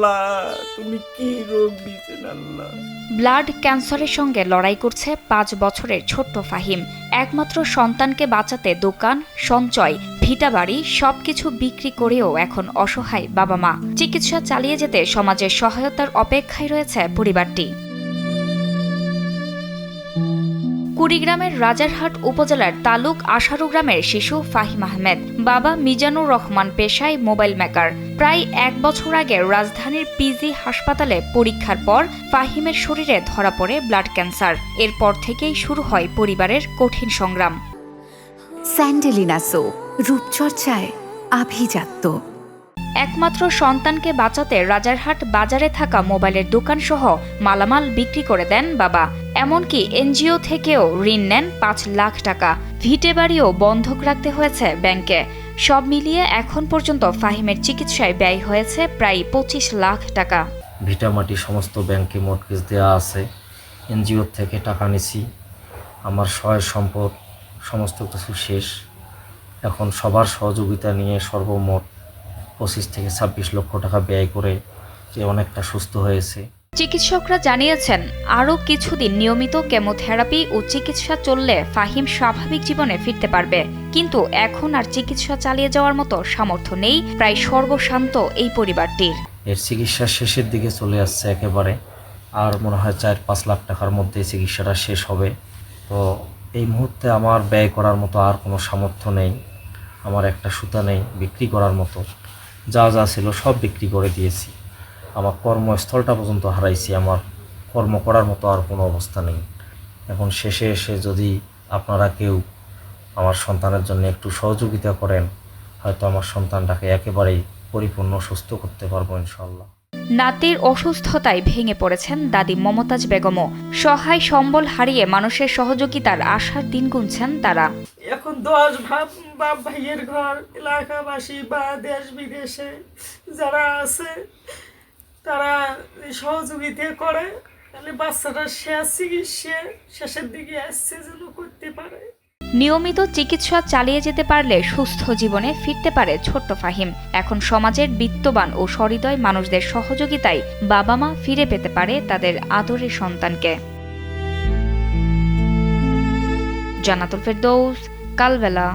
আল্লাহ তুমি কি রোগ দিয়েছেন আল্লাহ। ব্লাড ক্যান্সারের সঙ্গে লড়াই করছে ৫ বছরের ছোট্ট ফাহিম। একমাত্র সন্তানকে বাঁচাতে দোকান, সঞ্চয়, ভিটাবাড়ি সবকিছু বিক্রি করেও এখন অসহায় বাবা মা। চিকিৎসা চালিয়ে যেতে সমাজের সহায়তার অপেক্ষায় রয়েছে পরিবারটি। কুড়িগ্রামের রাজারহাট উপজেলার তালুক আশারু গ্রামের শিশু ফাহিম আহমেদ। বাবা মিজানুর রহমান পেশায় মোবাইল মেকার। প্রায় ১ বছর আগে রাজধানীর পিজি হাসপাতালে পরীক্ষার পর ফাহিমের শরীরে ধরা পড়ে ব্লাড ক্যান্সার। এরপর থেকেই শুরু হয় পরিবারের কঠিন সংগ্রাম। স্যান্ডেলিনা সো, রূপচর্চায় আভিজাত্য। একমাত্র সন্তানকে বাঁচাতে রাজারহাট বাজারে থাকা মোবাইলের দোকানসহ মালামাল বিক্রি করে দেন বাবা। এমনকি এনজিও থেকেও ঋণ নেন ৫ লাখ টাকা। ভিটে বাড়িও বন্ধক রাখতে হয়েছে ব্যাংকে। সব মিলিয়ে এখন পর্যন্ত ফাহিমের চিকিৎসায় ব্যয় হয়েছে প্রায় ২৫ লাখ টাকা। ভিটামাটি সমস্ত ব্যাংকে মর্টগেজ দেওয়া আছে, এনজিও থেকে টাকা নিছি, আমার সহায় সম্পদ সমস্ত কিছু শেষ। এখন সবার সহযোগিতা নিয়ে সর্বমোট ২৫ থেকে ২৬ লক্ষ টাকা ব্যয় করে যে অনেকটা সুস্থ হয়েছে। চিকিৎসকরা জানিয়েছেন আরও কিছুদিন নিয়মিত কেমোথেরাপি ও চিকিৎসা চললে ফাহিম স্বাভাবিক জীবনে ফিরতে পারবে। কিন্তু এখন আর চিকিৎসা চালিয়ে যাওয়ার মতো সামর্থ্য নেই প্রায় সর্বশান্ত এই পরিবারটির। এর চিকিৎসা শেষের দিকে চলে আসছে একেবারে, আর মনে হয় ৪-৫ লাখ টাকার মধ্যে চিকিৎসাটা শেষ হবে। তো এই মুহূর্তে আমার ব্যয় করার মতো আর কোনো সামর্থ্য নেই। আমার একটা সুতা নেই বিক্রি করার মতো, যা যা ছিল সব বিক্রি করে দিয়েছি। আমার কর্মস্থলটা পর্যন্ত হারাইছি, আমার কর্ম করার মতো আর কোনো অবস্থা নেই। এখন শেষে এসে যদি আপনারা কেউ আমার সন্তানের জন্য একটু সহযোগিতা করেন, হয়তো আমার সন্তানটাকে একেবারেই পরিপূর্ণ সুস্থ করতে পারবো ইনশাল্লাহ। নাতির অসুস্থতায় ভেঙে পড়েছেন দাদি মমতাজ বেগমও। সহায় সম্বল হারিয়ে মানুষের সহযোগিতার আশার দিন গুনছেন তারা। এখন ১০ বাপ ভাইয়ের ঘর, এলাকাবাসী বা দেশ বিদেশে যারা আছে তারা সহযোগিতা করে, তাহলে বাচ্চাটা চিকিৎসা শেষের দিকে আসছে যেন করতে পারে। নিয়মিত চিকিৎসা চালিয়ে যেতে পারলে সুস্থ জীবনে ফিরতে পারে ছোট্ট ফাহিম। এখন সমাজের বিত্তবান ও সহৃদয় মানুষদের সহযোগিতায় বাবা মা ফিরে পেতে পারে তাদের আদরের সন্তানকে। জান্নাতুল ফেরদৌস, কালবেলা।